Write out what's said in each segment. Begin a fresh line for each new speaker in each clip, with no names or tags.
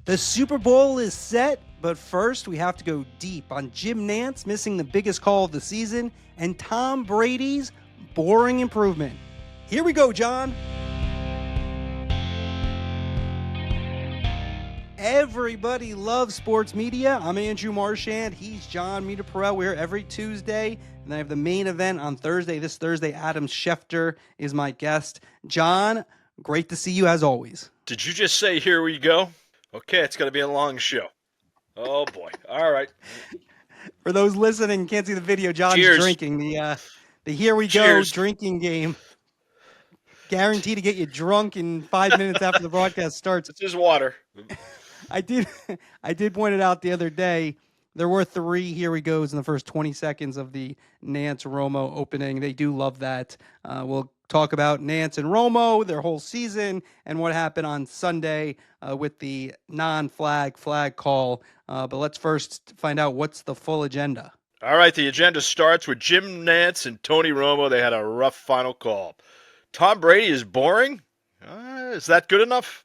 The Super Bowl is set, but first we have to go deep on Jim Nantz missing the biggest call of the season and Tom Brady's boring improvement. Here we go, John. Everybody loves sports media. I'm Andrew Marchand. He's Jon Meterparel. We're every Tuesday. And then I have the main event on Thursday. This Thursday, Adam Schefter is my guest. John, great to see you as always.
Did you just say, here we go? Okay, it's going to be a long show. Oh, boy. All right.
For those listening, can't see the video, John's
Cheers.
drinking the Here We
Cheers.
Go drinking game. Guaranteed to get you drunk in 5 minutes after the broadcast starts.
This is water.
I did point it out the other day. There were 3 Here We Goes in the first 20 seconds of the Nantz-Romo opening. They do love that. We'll talk about Nantz and Romo, their whole season, and what happened on Sunday with the non-flag call. But let's first find out what's the full agenda.
All right, the agenda starts with Jim Nantz and Tony Romo. They had a rough final call. Tom Brady is boring? Is that good enough?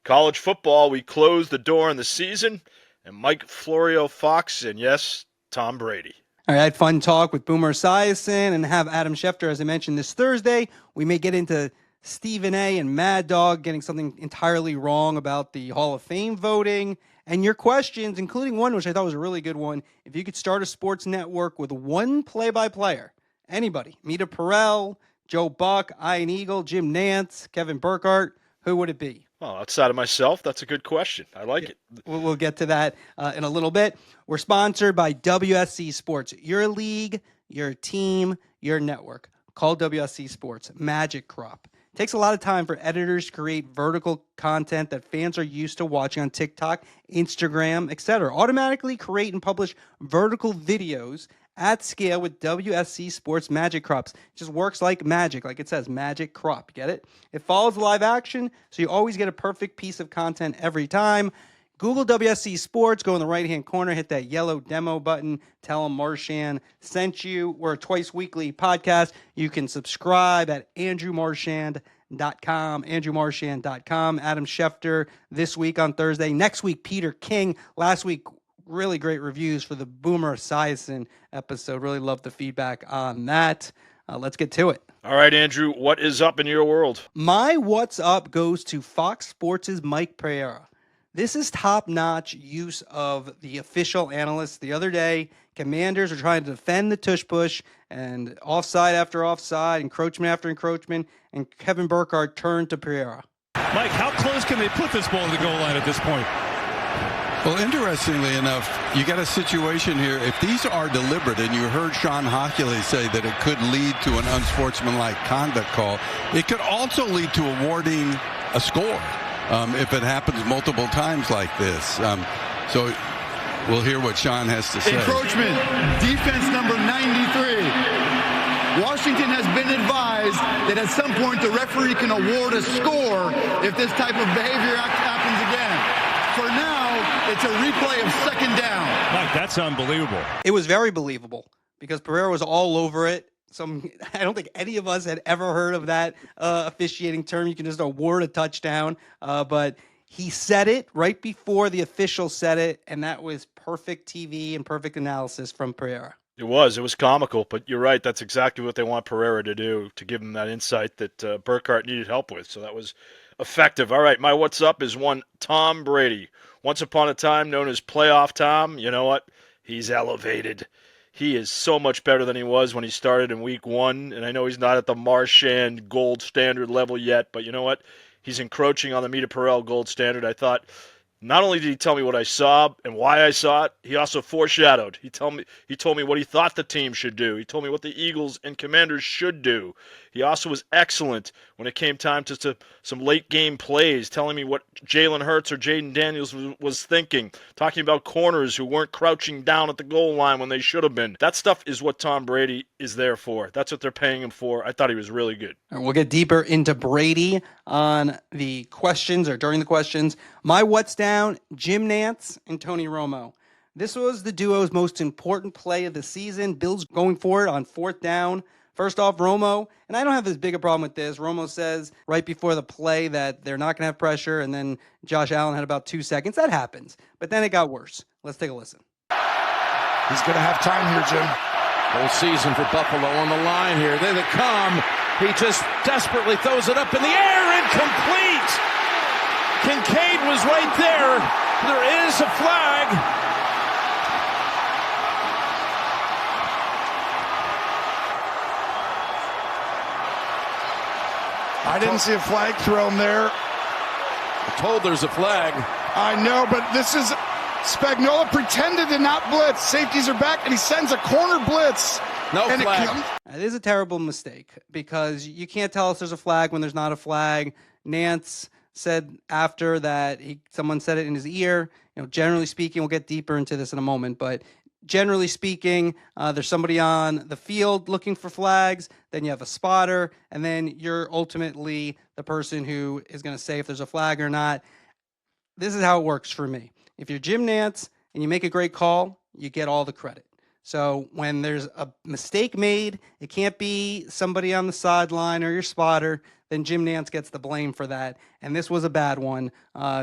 College football, we closed the door on the season. And Mike Florio Fox, and yes, Tom Brady.
All right, I had fun talk with Boomer Esiason and have Adam Schefter, as I mentioned, this Thursday. We may get into Stephen A. and Mad Dog getting something entirely wrong about the Hall of Fame voting. And your questions, including one which I thought was a really good one. If you could start a sports network with one play-by-player, anybody, Meterparel, Joe Buck, Ian Eagle, Jim Nantz, Kevin Burkhardt, who would it be?
Well, outside of myself, that's a good question. I like it.
We'll get to that in a little bit. We're sponsored by WSC Sports. Your league, your team, your network. Call WSC Sports Magic Crop. It takes a lot of time for editors to create vertical content that fans are used to watching on TikTok, Instagram, etc. Automatically create and publish vertical videos at scale with WSC Sports Magic Crops. It just works like magic, like it says, Magic Crop. Get it? It follows live action, so you always get a perfect piece of content every time. Google WSC Sports, go in the right-hand corner, hit that yellow demo button, tell them Marchand sent you. We're a twice-weekly podcast. You can subscribe at andrewmarchand.com, andrewmarchand.com. Adam Schefter this week on Thursday. Next week, Peter King. Last week, really great reviews for the Boomer Esiason episode. Really loved the feedback on that. Let's get to it.
All right, Andrew, what is up in your world?
My what's up goes to Fox Sports' Mike Pereira. This is top-notch use of the official analysts. The other day, Commanders are trying to defend the tush-push and offside after offside, encroachment after encroachment, and Kevin Burkhardt turned to Pereira.
Mike, how close can they put this ball to the goal line at this point?
Well, interestingly enough, you got a situation here. If these are deliberate, and you heard Sean Hockley say that it could lead to an unsportsmanlike conduct call, it could also lead to awarding a score if it happens multiple times like this. So we'll hear what Sean has to say.
Encroachment, defense number 93. Washington has been advised that at some point the referee can award a score if this type of behavior happens again. For now, it's a replay of second down.
Mike, that's unbelievable.
It was very believable because Pereira was all over it. I don't think any of us had ever heard of that officiating term. You can just award a touchdown. But he said it right before the official said it, and that was perfect TV and perfect analysis from Pereira.
It was comical, but you're right. That's exactly what they want Pereira to do, to give him that insight that Burkhardt needed help with. So that was effective. All right, my what's up is one Tom Brady. Once upon a time known as Playoff Tom, you know what? He's elevated. He is so much better than he was when he started in week 1, and I know he's not at the Marchand gold standard level yet, but you know what? He's encroaching on the Meterparel gold standard. I thought, not only did he tell me what I saw and why I saw it, he also foreshadowed. He told me what he thought the team should do. He told me what the Eagles and Commanders should do. He also was excellent when it came time to some late game plays, telling me what Jalen Hurts or Jaden Daniels was thinking, talking about corners who weren't crouching down at the goal line when they should have been. That stuff is what Tom Brady is there for. That's what they're paying him for. I thought he was really good.
And we'll get deeper into Brady on the questions or during the questions. My what's down, Jim Nantz and Tony Romo. This was the duo's most important play of the season. Bills going for it on 4th down First off, Romo, and I don't have as big a problem with this. Romo says right before the play that they're not going to have pressure, and then Josh Allen had about 2 seconds. That happens. But then it got worse. Let's take a listen.
He's going to have time here, Jim.
Whole season for Buffalo on the line here. There they come. He just desperately throws it up in the air. Incomplete. Kincaid was right there. There is a flag.
I didn't see a flag thrown there.
I'm told there's a flag.
I know, but this is Spagnuolo pretended to not blitz. Safeties are back, and he sends a corner blitz.
No
and
flag.
It is a terrible mistake because you can't tell us there's a flag when there's not a flag. Nantz said after that someone said it in his ear. Generally speaking, we'll get deeper into this in a moment, but generally speaking, there's somebody on the field looking for flags, then you have a spotter, and then you're ultimately the person who is going to say if there's a flag or not. This is how it works for me. If you're Jim Nantz and you make a great call, you get all the credit. So when there's a mistake made, it can't be somebody on the sideline or your spotter, then Jim Nantz gets the blame for that. And this was a bad one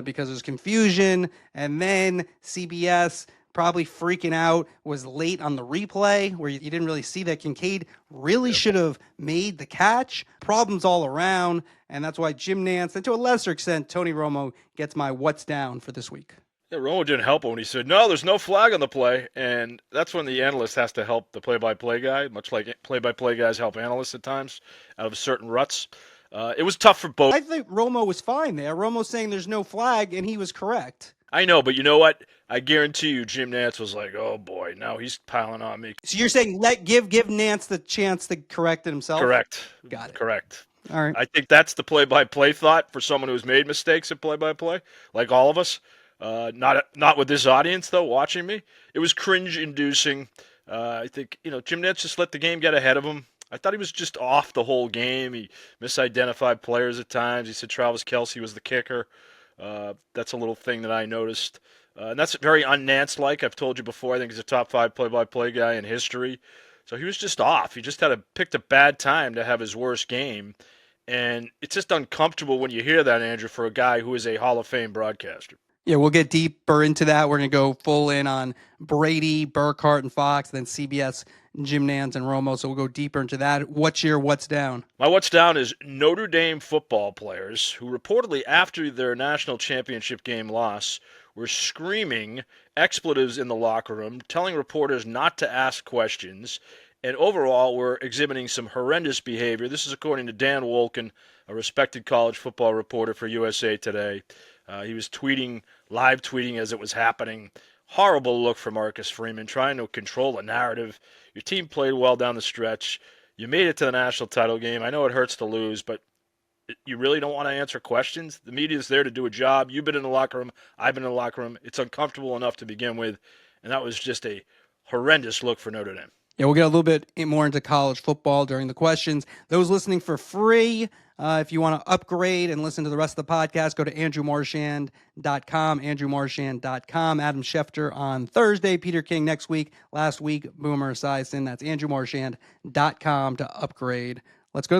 because there's confusion, and then CBS probably freaking out, was late on the replay where you didn't really see that Kincaid really should have made the catch. Problems all around, and that's why Jim Nantz, and to a lesser extent, Tony Romo, gets my what's down for this week.
Yeah, Romo didn't help him when he said, no, there's no flag on the play. And that's when the analyst has to help the play-by-play guy, much like play-by-play guys help analysts at times out of certain ruts. It was tough for both.
I think Romo was fine there. Romo's saying there's no flag, and he was correct.
I know, but you know what? I guarantee you Jim Nantz was like, oh, boy, now he's piling on me.
So you're saying give Nantz the chance to correct it himself?
Correct.
Got it.
Correct.
All right.
I think that's the play-by-play thought for someone who's made mistakes at play-by-play, like all of us. Not with this audience, though, watching me. It was cringe-inducing. I think, Jim Nantz just let the game get ahead of him. I thought he was just off the whole game. He misidentified players at times. He said Travis Kelce was the kicker. That's a little thing that I noticed. And that's very un-Nantz-like. I've told you before, I think he's a top 5 play-by-play guy in history. So he was just off. He just picked a bad time to have his worst game. And it's just uncomfortable when you hear that, Andrew, for a guy who is a Hall of Fame broadcaster.
Yeah, we'll get deeper into that. We're going to go full in on Brady, Burkhardt, and Fox, then CBS, Jim Nantz, and Romo. So we'll go deeper into that. What's your what's down?
My what's down is Notre Dame football players who reportedly after their national championship game loss were screaming expletives in the locker room, telling reporters not to ask questions, and overall were exhibiting some horrendous behavior. This is according to Dan Wolken, a respected college football reporter for USA Today. He was live tweeting as it was happening. Horrible look for Marcus Freeman, trying to control the narrative. Your team played well down the stretch. You made it to the national title game. I know it hurts to lose, but you really don't want to answer questions? The media is there to do a job. You've been in the locker room. I've been in the locker room. It's uncomfortable enough to begin with, and that was just a horrendous look for Notre Dame.
Yeah, we'll get a little bit more into college football during the questions. Those listening for free, if you want to upgrade and listen to the rest of the podcast, go to andrewmarchand.com, andrewmarchand.com. Adam Schefter on Thursday, Peter King next week. Last week, Boomer Esiason. That's andrewmarchand.com to upgrade. Let's go to the